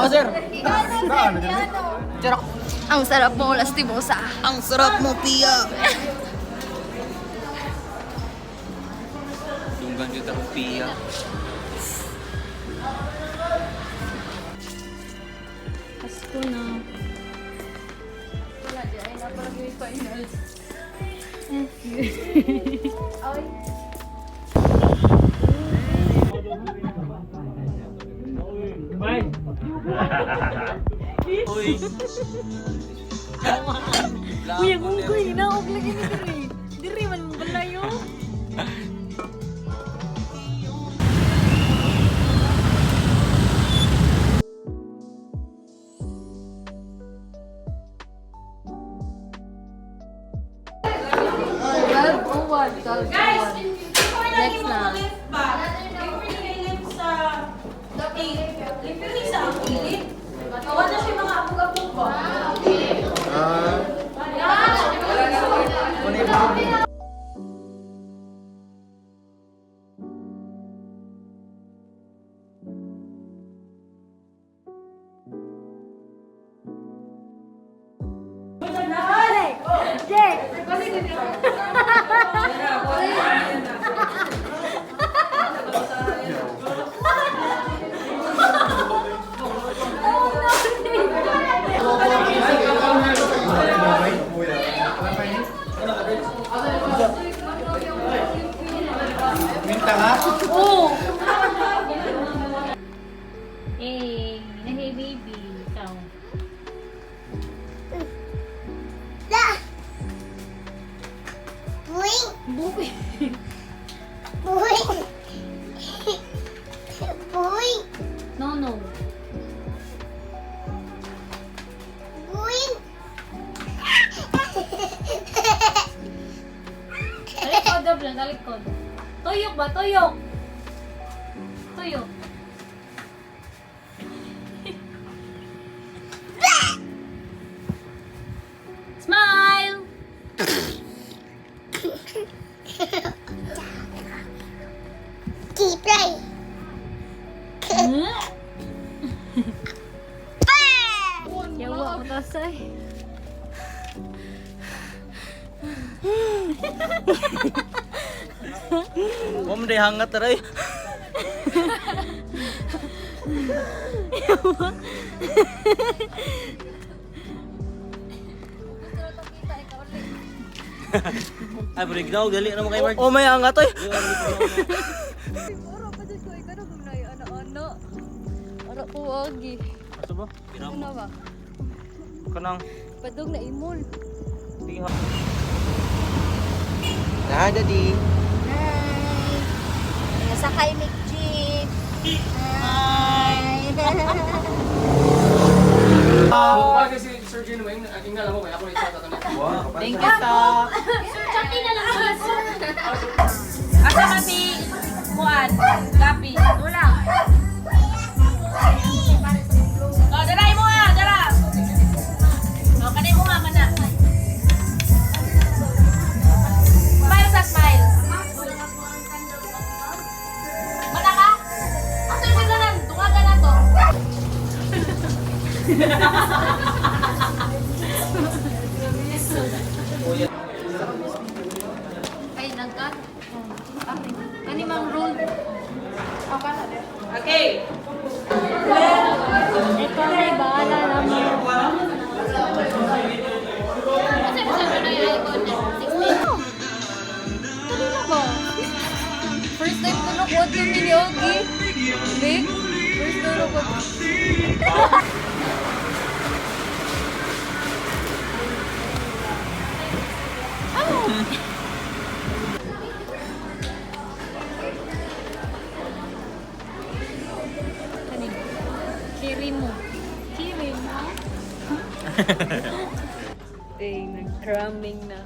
Ako, sir. Sir, ako. Ang sarap mo, Lastimosa. Ang sarap mo, Pia. Tunggan kita ko, Pia. Pasko na. Wala dyan, ay naparang yung finals. Ay. Bye. Uy. Kuya, kungkoy, naog lagi ni Diri. Diri man balayo. Guys, before na Next yung na. mga lift ba? Before na yung lift sa lift yung isa ang kilit. Gawa na siya mga apog-apog ba? Minta nga. Oh! Eh, hey baby, ikaw. Buwi. No, no. Talikod, dobla, talikod. Tuyok ba? Tuyok. Tuyok. Smile! Yawa ko tasay. Mom, day hangat taray. Ay, breakdown. Dali naman kay Mark. Oh, may hangat, oy. Siguro pa dyan ko ikaw na kung nai ana-ana. Ara ko agi. Ato ba? Ano na ba? Kanang. Padong na imol. Tingha. Nah, jadi. Hi! Sakay ni Jeep. Hi! Bukas kasi Sir Genuine, tingnan lang mo kaya ako na isa tatanungin. Thank you, Sa. Sir, chati na lang sila, sir. Asa ka si Juan? Gapi. Wala. Oh, daray mo nga, dara. Oh, kanay mo nga, mana. Smile sa smile. Mana ka? Asa yung sigaran? Tungagan na to. Ay, nagkat. Kani mang roll. Okay. Ikaw na bahala naman. Kasi masyado na yung icon na 16. Kanina ba? First time ko na kuha yung miniogi. Big? First time ko na Kanina. Kiri mo. Kiri mo? nag-cramming na.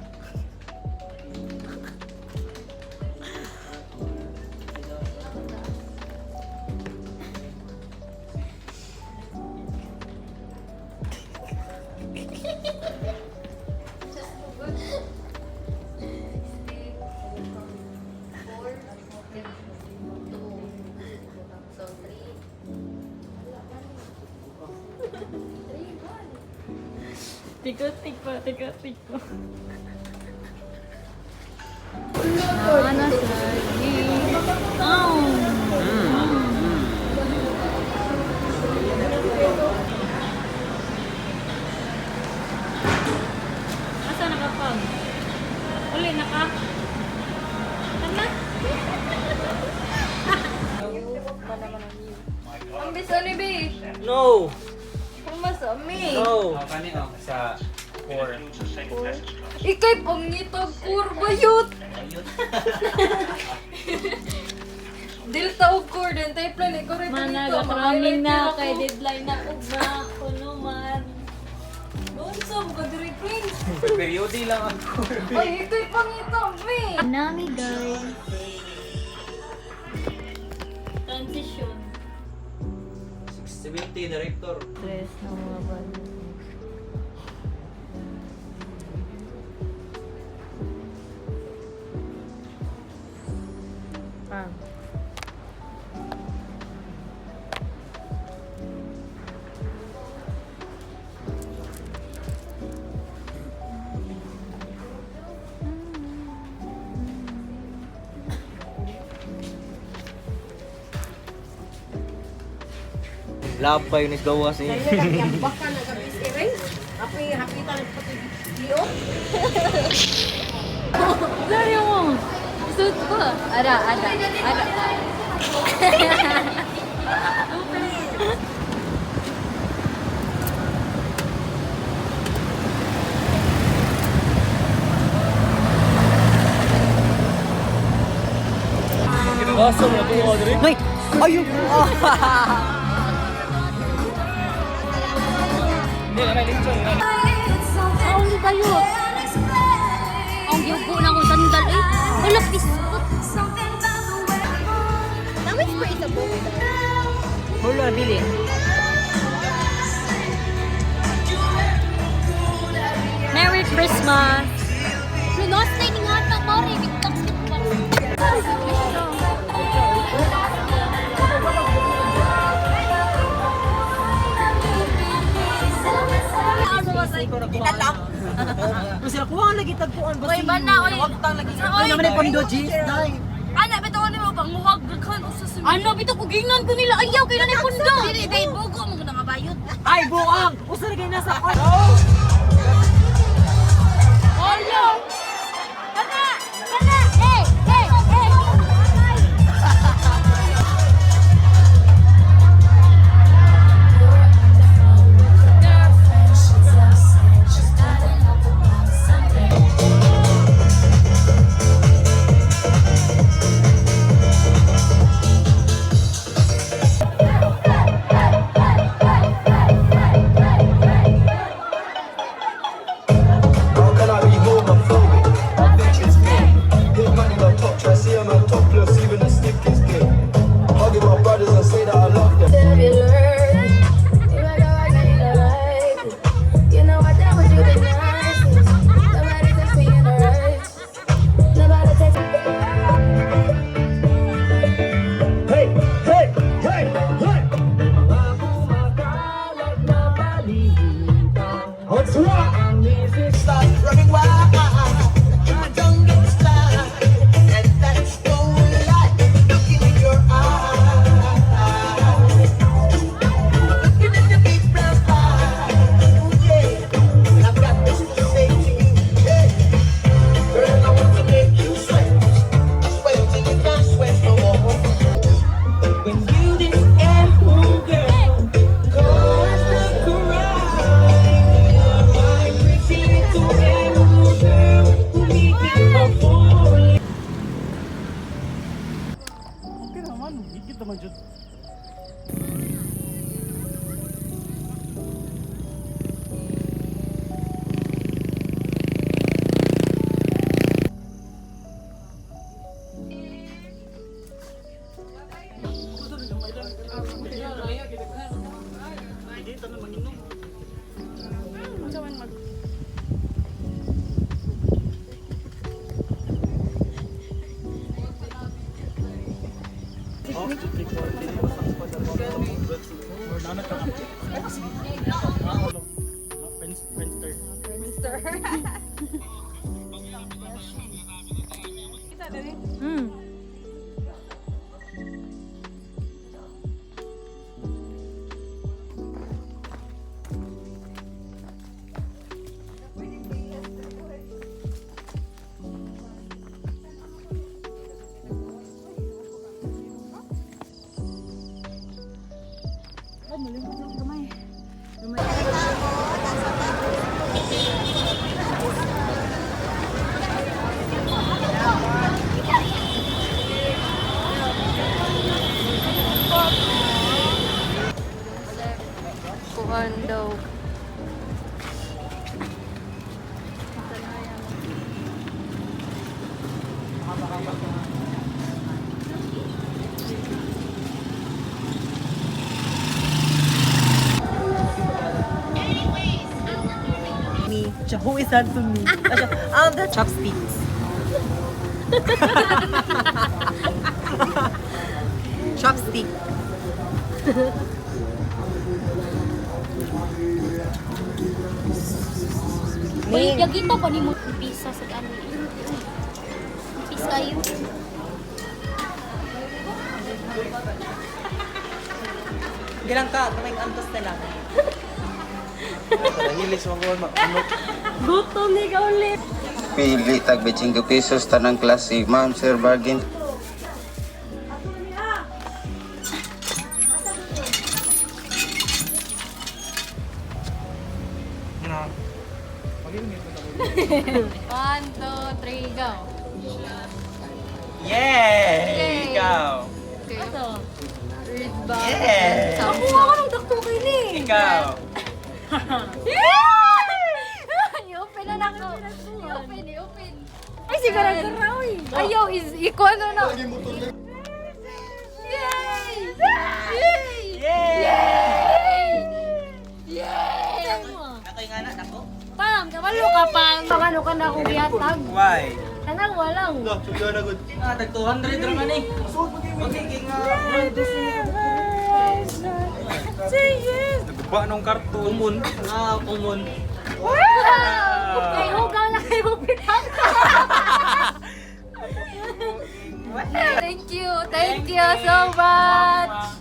Tiko-tik pa, tiko-tik pa. Ano lagi? Oh. Asa nakapag? Uli na ka? Tama? Ang bisa ni Bi. No! Pumas ami. No! Kani sa 4. Ikay pangitag kurba yut. Dil taog kur din tay plan ko rin Mana, dito. gatramming na kay deadline na ugma. Kuno man. Doon sa mga diri prince. Periodi lang ako. Ay, ikay pangitag Bi. Nami guys. Transition. 70 director. Stress na mga balo. Ah. Lapay ni gawas ni. Baka nag-busy rin. Happy-happy pati Leo. Dari mo. Suit ko. Ada. Gaso mo to diri. Nay, ayo. Hindi na may lechon. Aon kayo. Ang yugo na akong sandal eh. Wala piskot. Namis pa isa po. Wala dili. Merry Christmas! Lunos na ni nga ta mori bigtak pa. Kasi nakuha lagi tagpuan ba? Uy, bana, uy! Ano naman yung pondo, Gis? Dai. Ana, bito ko nimo bang muwag daghan o sa sumi. Ano, bito ko gingnan ko nila. Ayaw, kailan na pundo. Dili, dahil bugo mo ko na mabayot. Ay, buang! Usa lagi nasa kwan. Olo! Kana! Kana! Hey! Hey! Hey! How can I be homophobic? I think it's me. Hit man in the top, try see I'm a topless, even a stick is gay. Hugging my brothers and say that I love them. You know I done with you the nicest. Nobody takes me in the race. Nobody takes me. Hey, hey, hey, hey! What's wrong? Start running wild. I don't get started. And that's no lie. Looking in your eyes. Looking in the big brown eyes. Oh, yeah. I've got this to say to you. Yeah. Girl, I want to make you sweat. Sweat till you can't sweat no more. When you didn't care who, girl, cause the cry. My pretty little angel girl, who needed a falling. Okay naman, higit naman dyan. Friendster. lobster. Kuhan daw. Me. Who is that to me? The chopsticks. Chopstick. Uy, yagito pa ni mo pisa sa ano. Pisa kayo. Gilang ka, kamay antos na lang. Gutom ni ka ulit. Pili tag 25 pesos tanang klase. Ma'am, sir, bargain. One, two, three, go. Yay! Ikaw! Okay. Red bag. Yeah! Ako nga ng dakto kayo ni. Ikaw! I-open na nako. I-open. Ay, sigara garawi. Ayaw, ikaw ano na. Yay! Yay! Yay! Yay! Nakay nga na, nako. Pam, kabalo ka pang. Pakano ka na akong gihatag. Why? Tanang walang. Tag 200 naman eh. Okay, nga. Nagba nung karton. Kumun. Kumun. Ay, hugaw na kayo pitang. Thank you so much.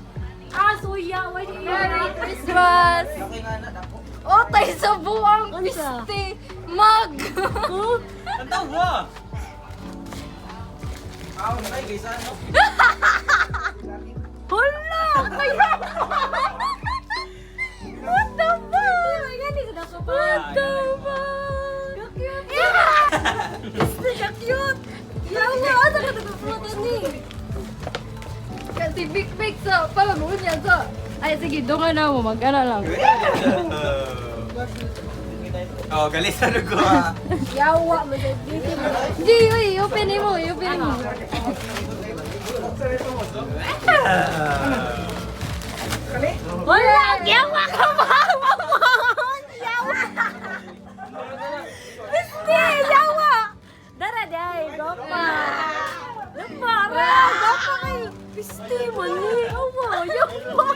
Suya, why do you Merry Christmas. Okay nga na, nako. Oh, tayo sa buwang piste. Mag. Ang tawa! Ako na kayo, guys, ano? Hala! Kaya! What the fuck? What the fuck? Cute! Gusto siya cute! Yawa! Asa ka nagpapulutan ni? Kasi big sa palamuin niya sa... Ay, sige, doon ka na mo. Mag-ano lang. Oh, galisan ko ha. Yawa! Hindi, uy! Open mo! Open mo! Wala! Yawa ka ba? Yawa! Hindi! Yawa! Dara, day! Gopa! Gopa! Gopa kayo! Pisti mo ni! Awa! Yawa!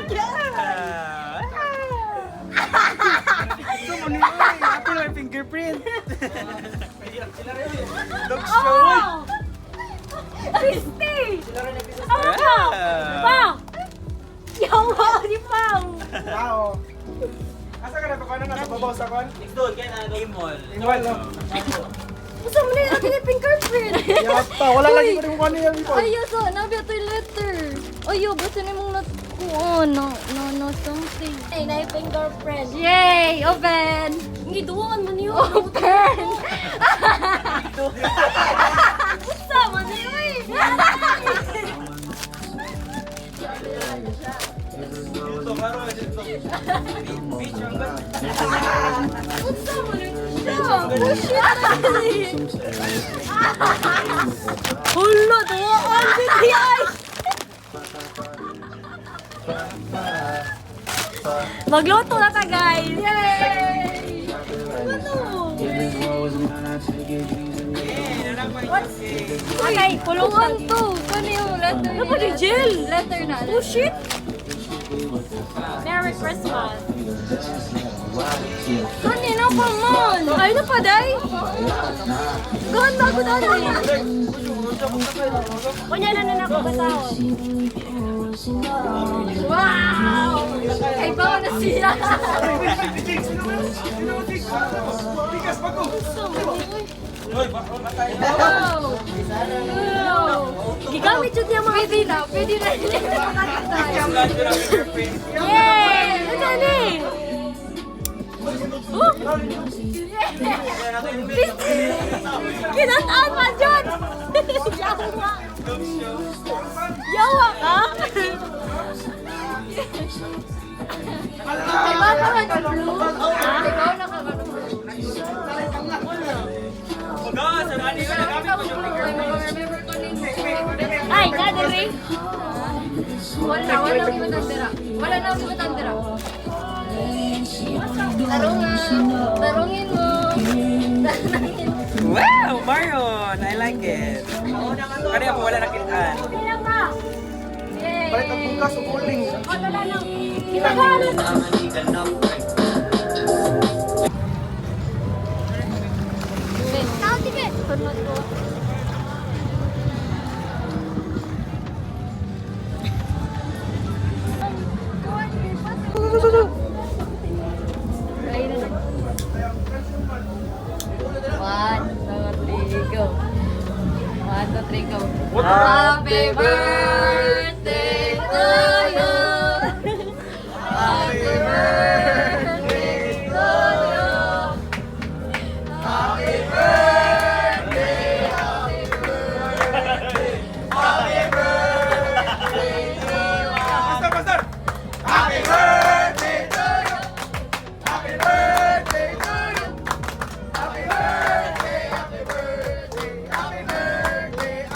Ito mo ni Uy. Ito na yung fingerprint. Dog show. Oh! Pisti! Awa! Pa! Yawa! Di pa! Tao. Asa ka na ito? Kano nasa babaw sa kon? Next doon, kaya na, Imol. Inwal, no? Gusto mo na yung ating fingerprint! Yata, wala lagi ko rin kung ano yung ipon. Ayaw sa, nabi ito yung letter. Ayaw, basta na mong no, something. Ay, na yung fingerprint. Yay! Open! Hindi, duwangan mo niyo. Open! Gusto mo na yun eh! Dito, klaro, dito. Beach, ang ganda. Gusto mo na yun! Push it na yun! Hulo, duwaan! Hindi ay! Magluto na ta, guys! Yay! Ano? Okay, kulungan to. Kano yung letter? Ano ba ni Jill? Letter na. Oh shit! Merry Christmas. Kanina pa man. Ay na pa, day. Gawin bago dali. Kunya na ako katawag. Wow! Ay, bawa na siya. Wow! Gigamit yun niya mga pwede na. Pwede na. Yay! Ano ni? Kinataan pa dyan! Yawa! Yawa ka? Ay, ba ka nga ng blue? Ay, ba na ka nga ng blue? Ay, nadiri! Wala mo tandira. Wala na mo tandira. Tarungin mo. Wow, Marion! I like it. Kani ako wala nakitaan. Bilang ka! Yay! Balik ang bukas o uling. Wala lang. Kita ka na. Tao, sige. Sunod ko. Happy birthday to you. Happy birthday to you. Happy birthday, happy birthday, happy birthday to you. Pastor! Happy birthday to you! Happy birthday to you! Happy birthday, happy birthday, happy birthday,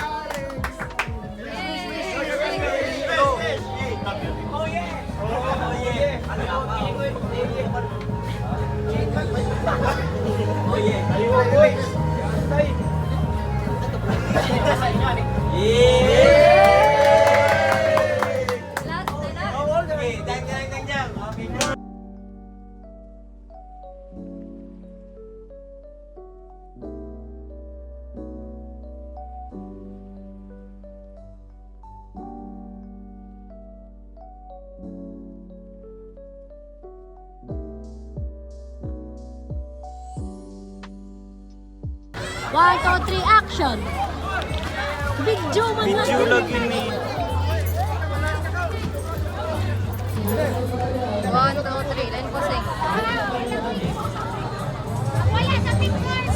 Alex! One, two, three, action! Video man lang. Video lang ini. One, two, three, line po sing. Wala sa picture!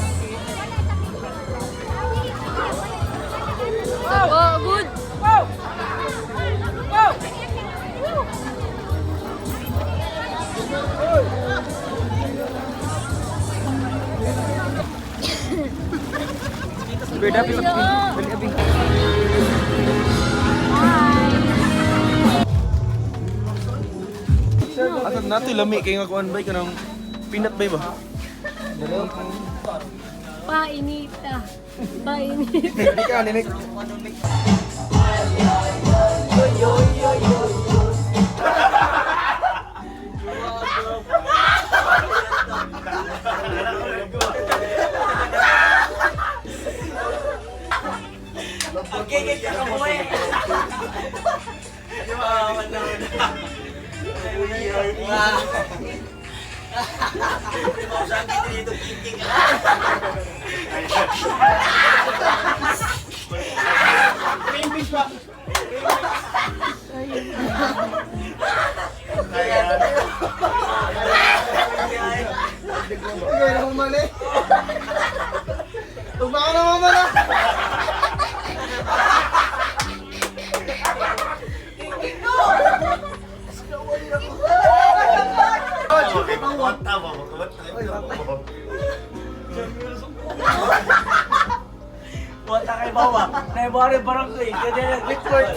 Oh, good! Wow! Wow! Beda bisa beli. Asad nato lami kay nga kuan bay kanang peanut bay ba? Painita. Painita. Hindi ka ninik. Okay, kita kamu eh. Mau sakit dito kiking. English ba? Kaya naman mali. Tugma ka naman mali. Wala kay bawa. Naibari barang ko eh. Kaya nag-record.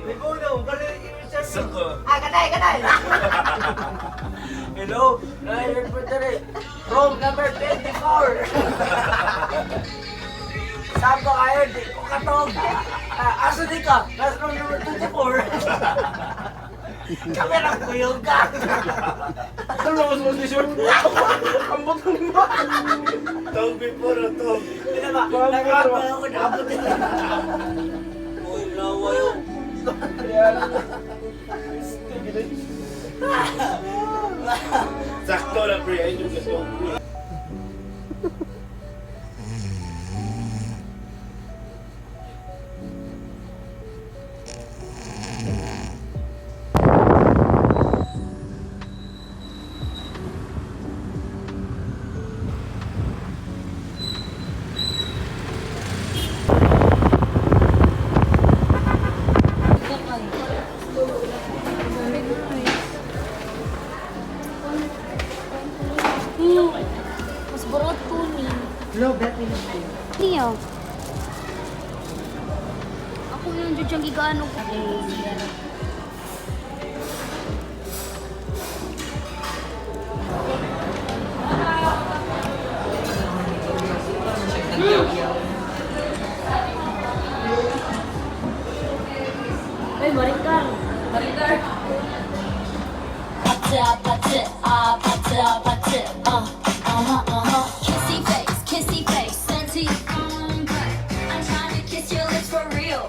Ikaw daw, galing i-research ko. Kanay! Hello, nai-record na rin. Room number 24. Saan ba kayo? Di ko katog. Asa di ka? Nasa room number 24. Kamera ko yung ka. Ano mas mo t-shirt? Ang butong mo. Togi puro tog. Hindi ba? Nakakapa ako nakapot. Uy, lawa yung. Sakto na pre, ayun yung gusto. Mas borot ko ni. Niyo. Ako yung dyan siyang gigaano ko. Ay, marikar. Marikar. Kissy face, senti I'm trying to kiss your lips for real.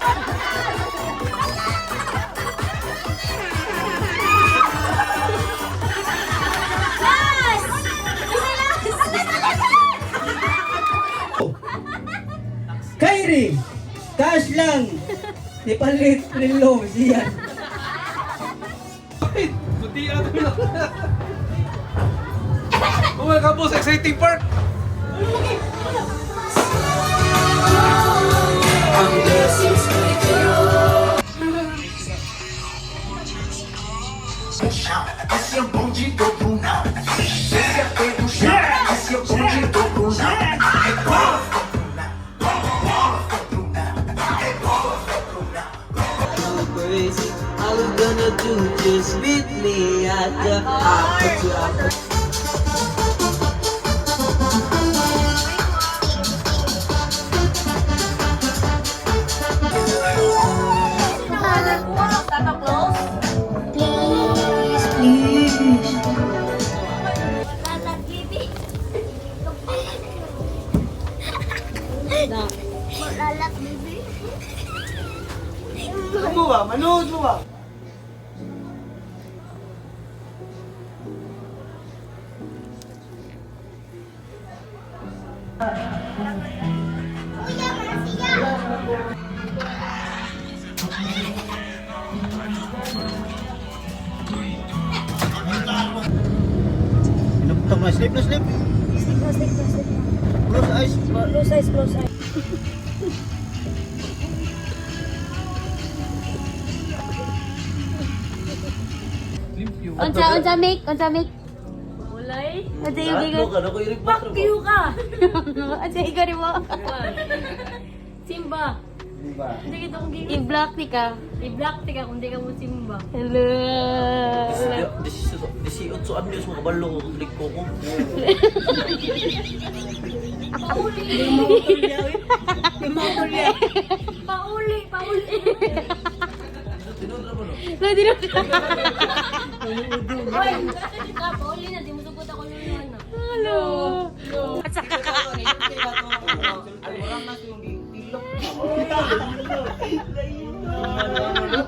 Kyrie! Cash lang! Ipalit relo siya. Buti na ito lang. Welcome po sa exciting part. Esse é o bonde do Brunão. Esse é Pedro Chão. Esse é o bonde do Brunão. É bola do Brunão. Bola do Brunão. É bola do Brunão. Crazy, all I'm gonna do just meet me at the opera. Tata close. Please, please. Lalat, bibi. Lalat, bibi. Ano mo ba? Manood mo ba? Pinuputang na sleep na sleep. Close eyes. Close eyes, close eyes. Unsa make? Ulay. Unsa yung gigon? Fuck you ka. Unsa yung gigon mo? Simba. Hindi kita kong gigon. I-block ni ka. I-block tika kung di ka mo simba. Hello. 18 anyos mga balo ko klik ko ko. Pauli. No, di na. Oy, pauli na. Di mo sugot ako nun na. Hello.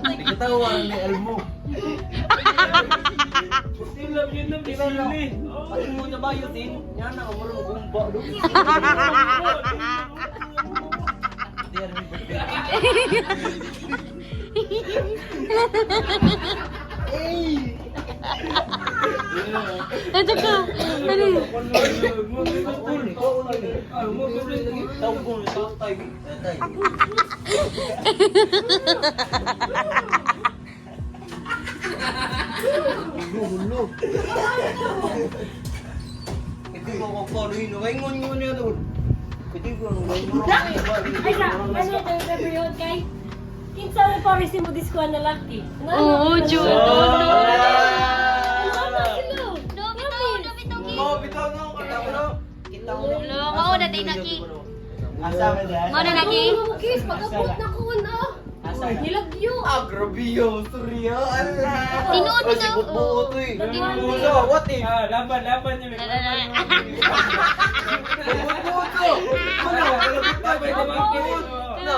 Diketawa ni Elmo. Pati mo na ba yun din? Yan na, umuro mo gumba doon. Ito ka. Ano yun? Ito ko ko ko rin. Waingon niya doon. Ito ko waingon. Ay sa, ano ito yung period kay? Kinsa mo pares mo diskuan na laki. Oo, Jud. Oh, bitaw na ako na. Kita mo. Mao na tayo naki. Asa ka dyan? Mao na naki. Kiss, pagkapot na ko na. Nilagyo. Grabe yun. Surya. Ala. Tinuod Oh, na. si Butbuo to eh. Tinuod So, what if? Laban niya. Butbuo to. No.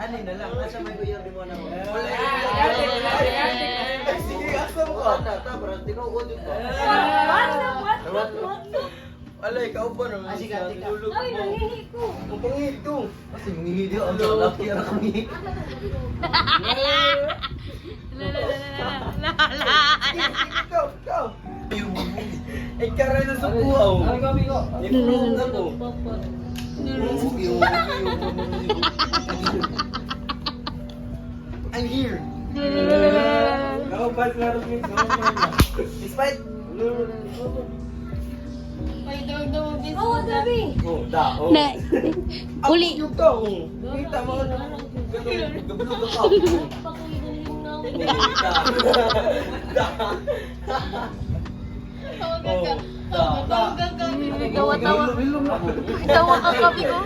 Ano na lang, nasa may kuyang di mo na mo. Wala sige, asam ko. Tabra, tinuod yun ko. Wala, ikaw pa naman. Tulog Ay, mo. nangihi ko. Ang pangit ko. Kasi mangihi ang laki ang kami. Ikaw. Ikaw rin na sa buhaw. Ipulong na ko. I'm here. Despite Oh, Gabi. oh, dao. Na. Uli. Yung to. Kita mo ano. Gablog ako. Tawa-tawa. Tawa ka, Gabi ko.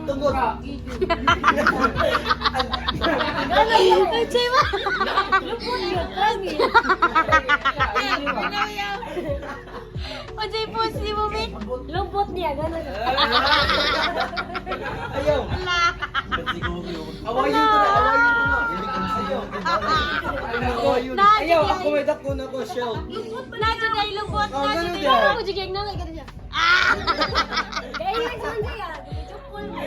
Tungkol. Ay, Chema. Lupot yun. Kami. Pajay po si Bumit. Lupot niya. Gano'n. Ayaw. Awayin ko na. Awayin. Ayaw, ako may dako na ko, Shell. Nadyo na ilupot. Oh, Nadyo ganun na yan. ilupot. Sige, ang nangay. Ganun siya. Kaya yun, saan siya? Chukul mo.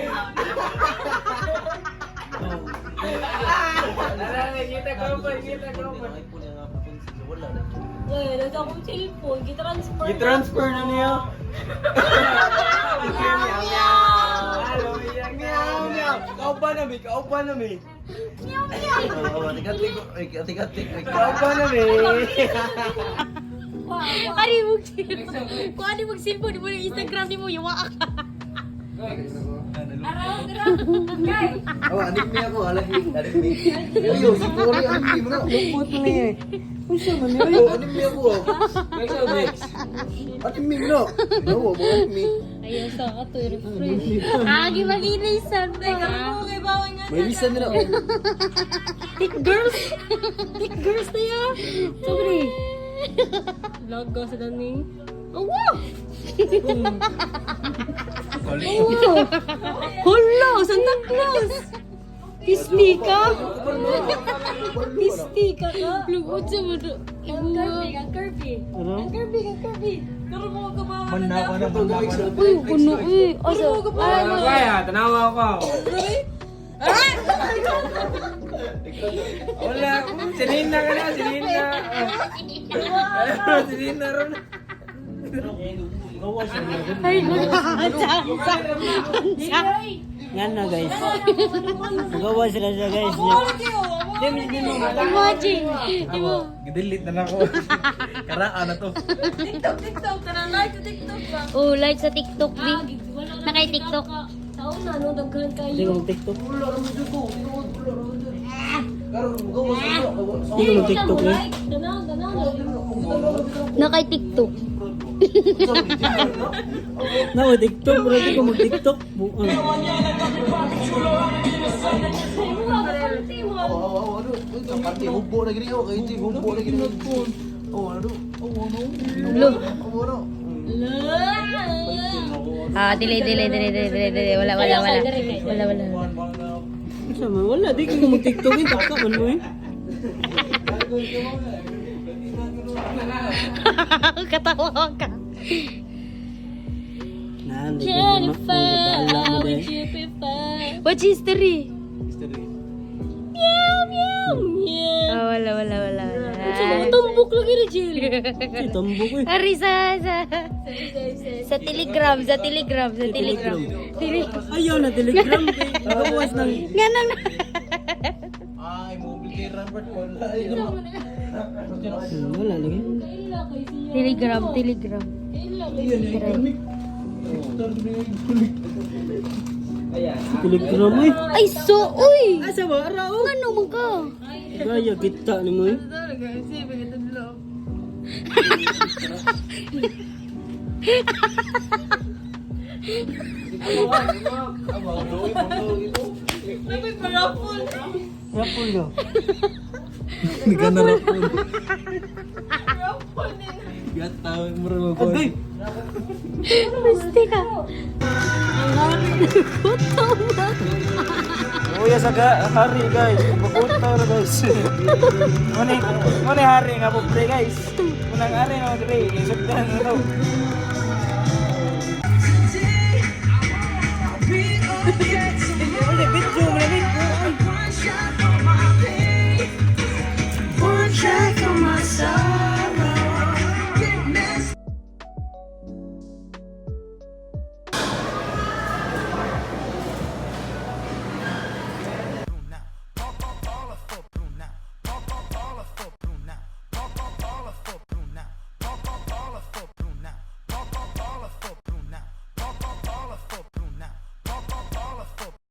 Wala, nasa akong cellphone. Gitransfer. I-transfer na niya. Meow. Kau pa na, mi. Meow, meow. Oh, tigatik. Kau pa na, mi. Ari mo kung ano mag-cellphone mo yung Instagram ni mo, yawa ka. Araw, Kay. Oh, anik mi ako, anik mi. Ayo, si Cory, anik mi mo na. Lupot na niya. Usa man niya. Ayo, anik mi ako. Anik mi mo na. No, mo anik mi. Ayaw sa ka to, refresh. Agi mag-inisan ba? May lisan nila. Thick girls. Thick girls na yan. Sobre. Vlog ko sa dani. Oh, wow! Hala! Santa Claus! Disney ka? Disney ka ka? Lugod sa mo do. Ang Kirby. Karo mo kabawa na. Uy, kuno eh. Asa? Kaya, tanawa ko. Wala, silina ka na, silina. Silina ron. Ay, Yan na guys. Magawa sila siya guys. Imagine. Diba? Delete na ako. Karaan na to. Oh, like sa TikTok, Bing. Nakay TikTok. Taon na, no? Daghan kayo. Hindi ko mag-tiktok. Hindi ko mag-TikTok, eh. Nakay TikTok. Na, mag-tiktok. Pero hindi ko mag-tiktok. Pati hubo na gini ako, kaya hubo na gini. Oh, ano? Look. Ano? Ah, delay. Wala. Isa man, wala. Di ko mag-tiktok. Takta man mo eh. Katawa ka. Naan, di ko Jennifer, mo would you prefer? What's history? Meow. Wala. Tumbok lagi ni Jill. Tumbok eh. Ari sa Telegram. Ayaw na, telegram. Nagawas ng... Ganang na. Ay, mobile kay Robert. Wala lagi. Telegram. Telegram eh. Ay, so, uy! Asa ba? Araw. Ano man ka? Gaya kita ni mo eh. Rapol daw. Nagkanarapon. Gata, mura ko. Agoy! Pasti ka. Ang hari gutom na. Kuya sa hari guys. Bukutaw na guys. Muna hari nga po pre guys. Munang hari nga pre. Isugdan na to. Video mo na